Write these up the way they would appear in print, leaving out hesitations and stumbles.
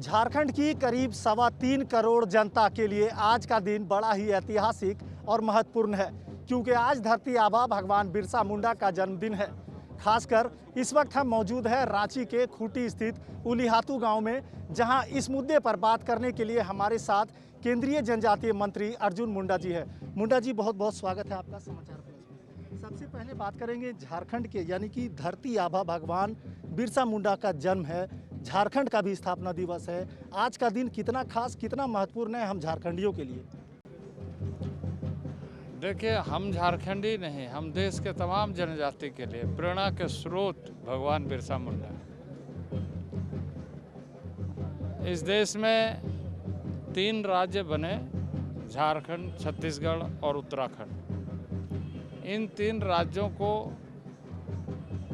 झारखंड की करीब 3.25 करोड़ जनता के लिए आज का दिन बड़ा ही ऐतिहासिक और महत्वपूर्ण है, क्योंकि आज धरती आबा भगवान बिरसा मुंडा का जन्मदिन है। खासकर इस वक्त हम मौजूद हैं रांची के खूंटी स्थित उलीहातू गांव में, जहां इस मुद्दे पर बात करने के लिए हमारे साथ केंद्रीय जनजातीय मंत्री अर्जुन मुंडा जी है। मुंडा जी, बहुत बहुत स्वागत है आपका समाचार प्लस में। सबसे पहले बात करेंगे झारखंड के, यानी कि धरती आबा भगवान बिरसा मुंडा का जन्म है, झारखंड का भी स्थापना दिवस है। आज का दिन कितना खास, कितना महत्वपूर्ण है हम झारखंडियों के लिए? देखिए, हम झारखंडी नहीं, हम देश के तमाम जनजाति के लिए प्रेरणा के स्रोत भगवान बिरसा मुंडा। इस देश में 3 राज्य बने, झारखंड, छत्तीसगढ़ और उत्तराखंड। इन 3 राज्यों को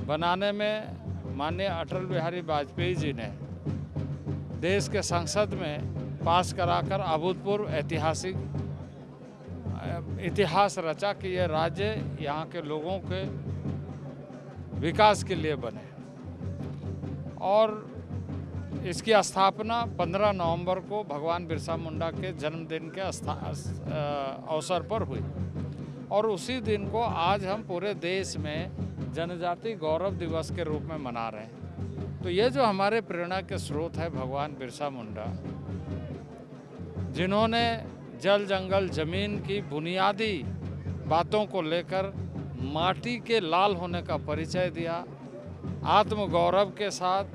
बनाने में माननीय अटल बिहारी वाजपेयी जी ने देश के संसद में पास कराकर अभूतपूर्व इतिहास रचा कि यह राज्य यहाँ के लोगों के विकास के लिए बने। और इसकी स्थापना 15 नवंबर को भगवान बिरसा मुंडा के जन्मदिन के अवसर पर हुई, और उसी दिन को आज हम पूरे देश में जनजाति गौरव दिवस के रूप में मना रहे हैं। तो ये जो हमारे प्रेरणा के स्रोत है भगवान बिरसा मुंडा, जिन्होंने जल जंगल जमीन की बुनियादी बातों को लेकर माटी के लाल होने का परिचय दिया, आत्मगौरव के साथ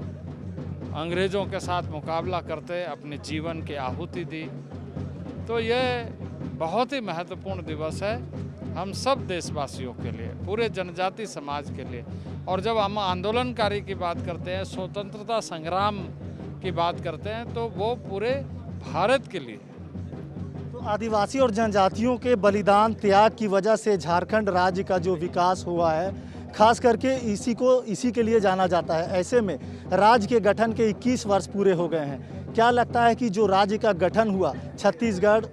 अंग्रेज़ों के साथ मुकाबला करते अपने जीवन की आहुति दी। तो ये बहुत ही महत्वपूर्ण दिवस है हम सब देशवासियों के लिए, पूरे जनजाति समाज के लिए। और जब हम आंदोलनकारी की बात करते हैं, स्वतंत्रता संग्राम की बात करते हैं, तो वो पूरे भारत के लिए। तो आदिवासी और जनजातियों के बलिदान त्याग की वजह से झारखंड राज्य का जो विकास हुआ है, खास करके इसी के लिए जाना जाता है। ऐसे में राज्य के गठन के 21 वर्ष पूरे हो गए हैं। क्या लगता है कि जो राज्य का गठन हुआ छत्तीसगढ़,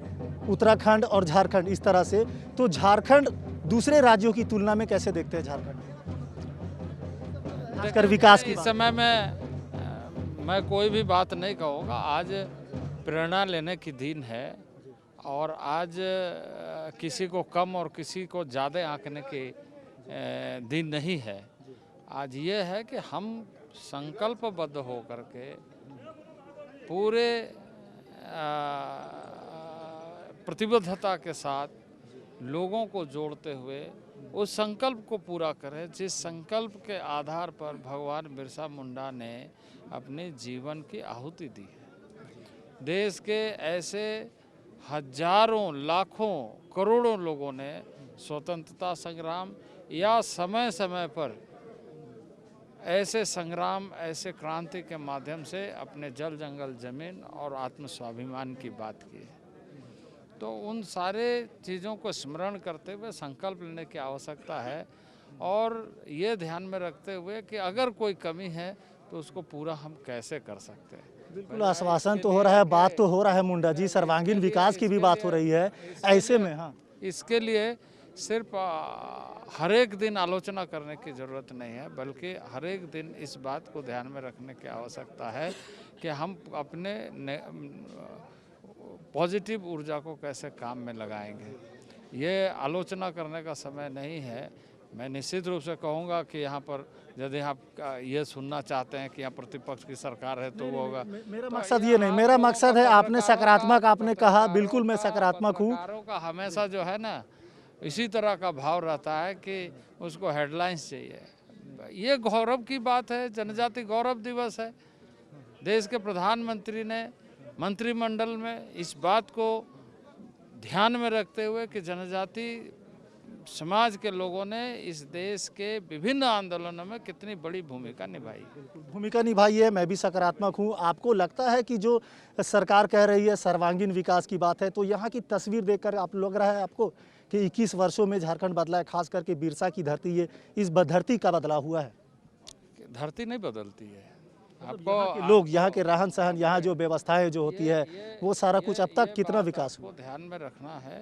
उत्तराखंड और झारखंड, इस तरह से, तो झारखंड दूसरे राज्यों की तुलना में कैसे देखते हैं झारखंड खासकर विकास की इस बात? समय में मैं कोई भी बात नहीं कहूँगा। आज प्रेरणा लेने की दिन है, और आज किसी को कम और किसी को ज़्यादा आंकने की दिन नहीं है। आज ये है कि हम संकल्पबद्ध होकर के पूरे प्रतिबद्धता के साथ लोगों को जोड़ते हुए उस संकल्प को पूरा करें, जिस संकल्प के आधार पर भगवान बिरसा मुंडा ने अपने जीवन की आहुति दी है। देश के ऐसे हजारों, लाखों, करोड़ों लोगों ने स्वतंत्रता संग्राम या समय समय पर ऐसे संग्राम, ऐसे क्रांति के माध्यम से अपने जल जंगल जमीन और आत्म स्वाभिमान की बात की है। तो उन सारे चीज़ों को स्मरण करते हुए संकल्प लेने की आवश्यकता है, और ये ध्यान में रखते हुए कि अगर कोई कमी है तो उसको पूरा हम कैसे कर सकते हैं। बिल्कुल, आश्वासन तो हो रहा है, बात तो हो रहा है मुंडा जी, सर्वांगीण विकास की भी बात हो रही है। ऐसे में हाँ, इसके लिए सिर्फ हर एक दिन आलोचना करने की ज़रूरत नहीं है, बल्कि हर एक दिन इस बात को ध्यान में रखने की आवश्यकता है कि हम अपने पॉजिटिव ऊर्जा को कैसे काम में लगाएंगे। ये आलोचना करने का समय नहीं है। मैं निश्चित रूप से कहूँगा कि यहाँ पर यदि आप ये सुनना चाहते हैं कि यहाँ प्रतिपक्ष की सरकार है तो वो होगा। मेरा तो मकसद ये नहीं, मेरा मकसद है, आपने सकारात्मक आपने कहा, बिल्कुल मैं सकारात्मक हूँ। पत्रकारों का हमेशा जो है ना, इसी तरह का भाव रहता है कि उसको हेडलाइंस चाहिए। ये गौरव की बात है, जनजाति गौरव दिवस है। देश के प्रधानमंत्री ने मंत्रिमंडल में इस बात को ध्यान में रखते हुए कि जनजाति समाज के लोगों ने इस देश के विभिन्न आंदोलनों में कितनी बड़ी भूमिका निभाई है। मैं भी सकारात्मक हूँ। आपको लगता है कि जो सरकार कह रही है सर्वांगीण विकास की बात है, तो यहाँ की तस्वीर देखकर आप लग रहा है आपको कि 21 वर्षों में झारखंड बदला है, खास करके बिरसा की धरती, ये इस धरती का बदला हुआ है? धरती नहीं बदलती है। आपको यहाँ के लोग, यहाँ के रहन सहन, यहाँ जो व्यवस्थाएं जो होती है, वो सारा कुछ अब तक कितना विकास हुआ? ध्यान में रखना है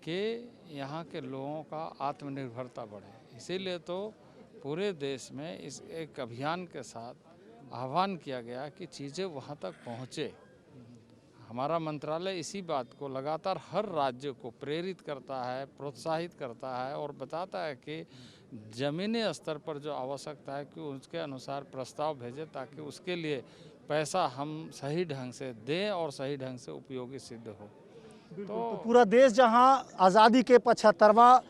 कि यहाँ के लोगों का आत्मनिर्भरता बढ़े। इसीलिए तो पूरे देश में इस एक अभियान के साथ आह्वान किया गया कि चीज़ें वहाँ तक पहुँचे। हमारा मंत्रालय इसी बात को लगातार हर राज्य को प्रेरित करता है, प्रोत्साहित करता है और बताता है कि ज़मीनी स्तर पर जो आवश्यकता है कि उसके अनुसार प्रस्ताव भेजें ताकि उसके लिए पैसा हम सही ढंग से दें और सही ढंग से उपयोगी सिद्ध हो। तो पूरा देश जहां आज़ादी के 75वां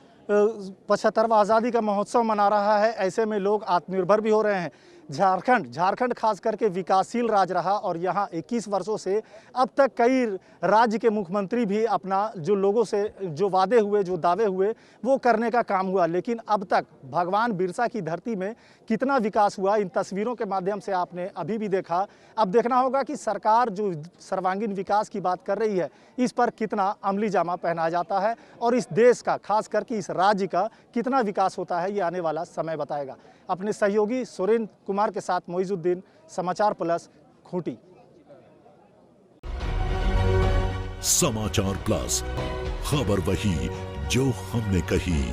आज़ादी का महोत्सव मना रहा है, ऐसे में लोग आत्मनिर्भर भी हो रहे हैं। झारखंड खास करके विकासशील राज्य रहा और यहाँ 21 वर्षों से अब तक कई राज्य के मुख्यमंत्री भी अपना जो लोगों से जो वादे हुए, जो दावे हुए, वो करने का काम हुआ। लेकिन अब तक भगवान बिरसा की धरती में कितना विकास हुआ, इन तस्वीरों के माध्यम से आपने अभी भी देखा। अब देखना होगा कि सरकार जो सर्वांगीण विकास की बात कर रही है, इस पर कितना अमली जामा पहनाया जाता है और इस देश का, खास करके इस राज्य का कितना विकास होता है, ये आने वाला समय बताएगा। अपने सहयोगी सुरेंद्र कुमार के साथ मोइजुद्दीन, समाचार प्लस, खूंटी। समाचार प्लस, खबर वही जो हमने कही।